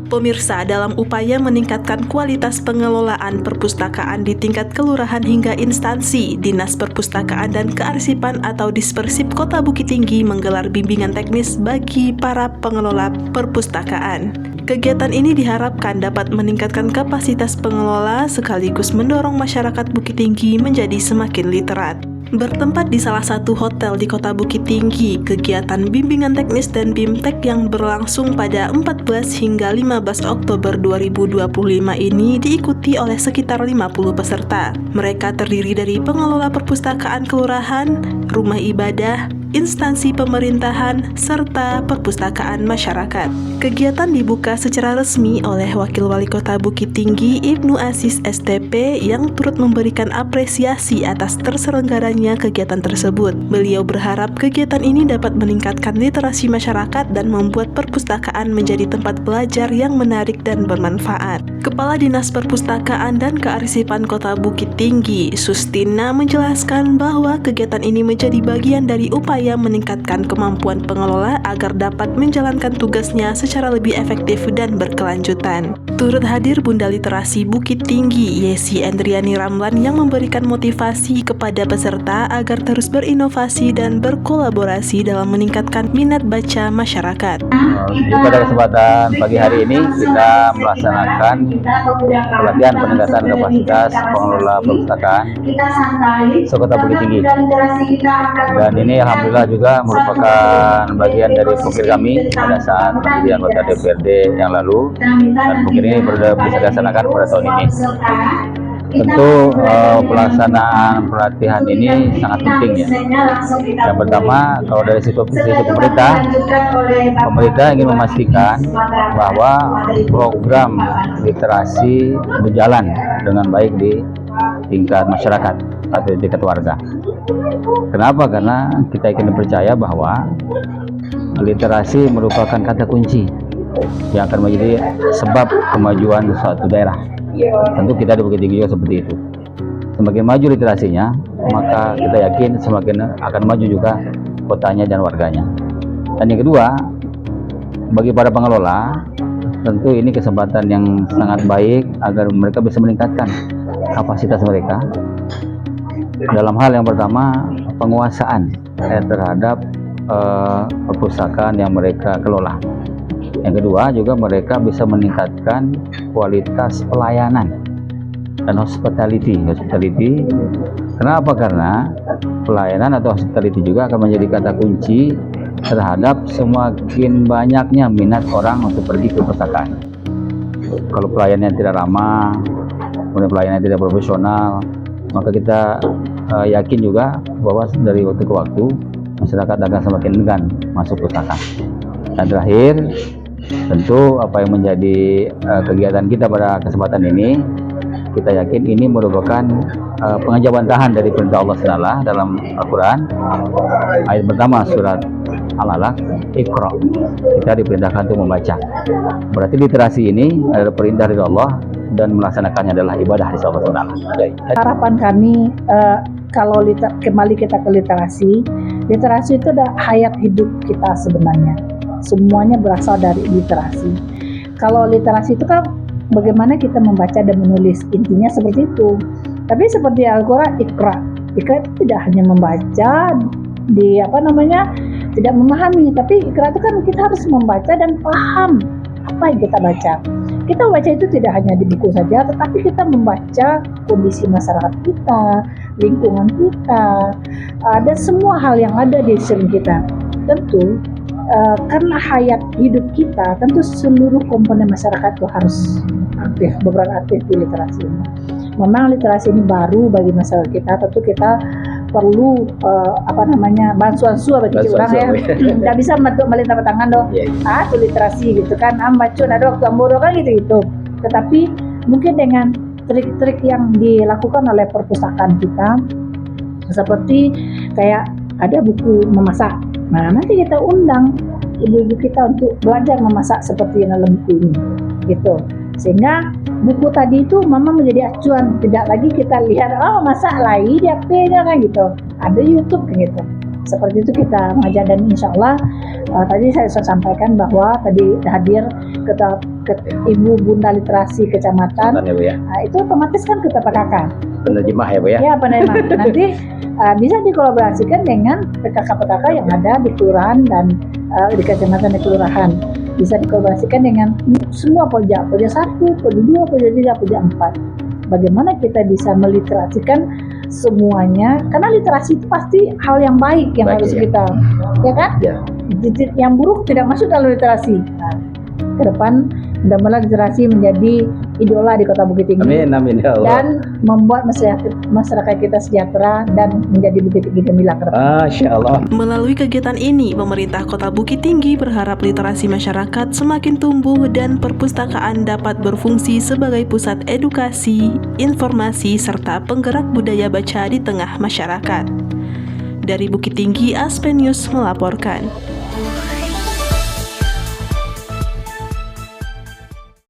Pemirsa, dalam upaya meningkatkan kualitas pengelolaan perpustakaan di tingkat kelurahan hingga instansi, Dinas Perpustakaan dan Kearsipan atau Dispersip Kota Bukit Tinggi menggelar bimbingan teknis bagi para pengelola perpustakaan. Kegiatan ini diharapkan dapat meningkatkan kapasitas pengelola sekaligus mendorong masyarakat Bukit Tinggi menjadi semakin literat. Bertempat di salah satu hotel di Kota Bukit Tinggi, kegiatan bimbingan teknis dan BIMTEK yang berlangsung pada 14 hingga 15 Oktober 2025 ini diikuti oleh sekitar 50 peserta. Mereka terdiri dari pengelola perpustakaan kelurahan, rumah ibadah, instansi pemerintahan, serta perpustakaan masyarakat. Kegiatan dibuka secara resmi oleh Wakil Wali Kota Bukit Tinggi Ibnu Aziz STP yang turut memberikan apresiasi atas terselenggaranya kegiatan tersebut. Beliau berharap kegiatan ini dapat meningkatkan literasi masyarakat dan membuat perpustakaan menjadi tempat belajar yang menarik dan bermanfaat. Kepala Dinas Perpustakaan dan Kearsipan Kota Bukit Tinggi, Sustina, menjelaskan bahwa kegiatan ini menjadi bagian dari upaya meningkatkan kemampuan pengelola agar dapat menjalankan tugasnya secara lebih efektif dan berkelanjutan. Turut hadir Bunda Literasi Bukit Tinggi, Yesi Endriani Ramlan, yang memberikan motivasi kepada peserta agar terus berinovasi dan berkolaborasi dalam meningkatkan minat baca masyarakat. Pada kesempatan pagi hari ini kita melaksanakan pelatihan peningkatan kapasitas pengelola perpustakaan Kota Bukit Tinggi. Dan ini alhamdulillah juga merupakan bagian dari pokir kami pada saat pemilihan anggota DPRD yang lalu, dan pokir ini bisa dilaksanakan pada tahun ini. Tentu pelaksanaan pelatihan ini sangat penting ya. Yang pertama, kalau dari sisi pemerintah ingin memastikan bahwa program literasi berjalan dengan baik di tingkat masyarakat atau di tingkat warga. Kenapa? Karena kita ingin percaya bahwa literasi merupakan kata kunci yang akan menjadi sebab kemajuan suatu daerah. Tentu kita di Bukit Tinggi juga seperti itu. Semakin maju literasinya, maka kita yakin semakin akan maju juga kotanya dan warganya. Dan yang kedua, bagi para pengelola, tentu ini kesempatan yang sangat baik agar mereka bisa meningkatkan kapasitas mereka. Dalam hal yang pertama, penguasaan terhadap perpustakaan yang mereka kelola. Yang kedua, juga mereka bisa meningkatkan kualitas pelayanan dan hospitality. Kenapa? Karena pelayanan atau hospitality juga akan menjadi kata kunci terhadap semakin banyaknya minat orang untuk pergi ke perpustakaan. Kalau pelayanannya tidak ramah, kemudian pelayanannya tidak profesional, maka kita yakin juga bahwa dari waktu ke waktu masyarakat akan semakin enggan masuk perpustakaan. Dan terakhir, tentu apa yang menjadi kegiatan kita pada kesempatan ini, kita yakin ini merupakan pengajabantahan dari perintah Allah Ta'ala dalam Al-Quran. Ayat pertama surat Al-Alaq, Iqra. Kita diperintahkan untuk membaca. Berarti literasi ini adalah perintah dari Allah dan melaksanakannya adalah ibadah dari Allah Ta'ala. Harapan kami kalau kembali kita ke literasi itu adalah hayat hidup kita sebenarnya. Semuanya berasal dari literasi. Kalau literasi itu kan bagaimana kita membaca dan menulis, intinya seperti itu. Tapi seperti Al-Quran, Iqra itu tidak hanya membaca, tidak memahami, tapi Iqra itu kan kita harus membaca dan paham apa yang kita baca. Kita membaca itu tidak hanya di buku saja, tetapi kita membaca kondisi masyarakat kita, lingkungan kita, dan semua hal yang ada di sekeliling kita. Tentu karena hayat hidup kita, tentu seluruh komponen masyarakat itu harus berperan aktif di literasi ini. Memang literasi ini baru bagi masyarakat kita, tentu kita perlu bantuan bagi orang ya. Nggak bisa melintang tangan dong. Itu literasi gitu kan. Baca ada waktu amboro kan gitu. Tetapi mungkin dengan trik-trik yang dilakukan oleh perpustakaan kita, seperti kayak ada buku memasak. Nah, nanti kita undang ibu-ibu kita untuk belajar memasak seperti dalam buku ini, gitu. Sehingga buku tadi itu mama menjadi acuan, tidak lagi kita lihat masak lagi di HP-nya kan gitu. Ada YouTube kan gitu. Seperti itu kita mengajar, dan insya Allah tadi saya sudah sampaikan bahwa tadi hadir Ibu Bunda Literasi Kecamatan, Ya, Bu, ya. itu otomatis kan ketua PKK. Penerjemah ya, Bu, ya. Ya, penerima. Nanti bisa dikolaborasikan dengan PKK-PKK yang ada di kelurahan dan di kecamatan dan kelurahan. Bisa dikolaborasikan dengan semua pojak 1, pojak 2, pojak 3, pojak 4. Bagaimana kita bisa meliterasikan semuanya, karena literasi itu pasti hal yang baik yang harus kita, ya kan? Ya. Yang buruk tidak masuk dalam literasi. Nah, ke depan mudah-mudahan literasi menjadi idola di Kota Bukit Tinggi. Amin, amin ya Allah. Dan membuat masyarakat kita sejahtera dan menjadi Bukit Tinggi gemilang ke depan. Masya Allah. Melalui kegiatan ini, pemerintah Kota Bukit Tinggi berharap literasi masyarakat semakin tumbuh dan perpustakaan dapat berfungsi sebagai pusat edukasi, informasi, serta penggerak budaya baca di tengah masyarakat. Dari Bukit Tinggi, Aspen News melaporkan.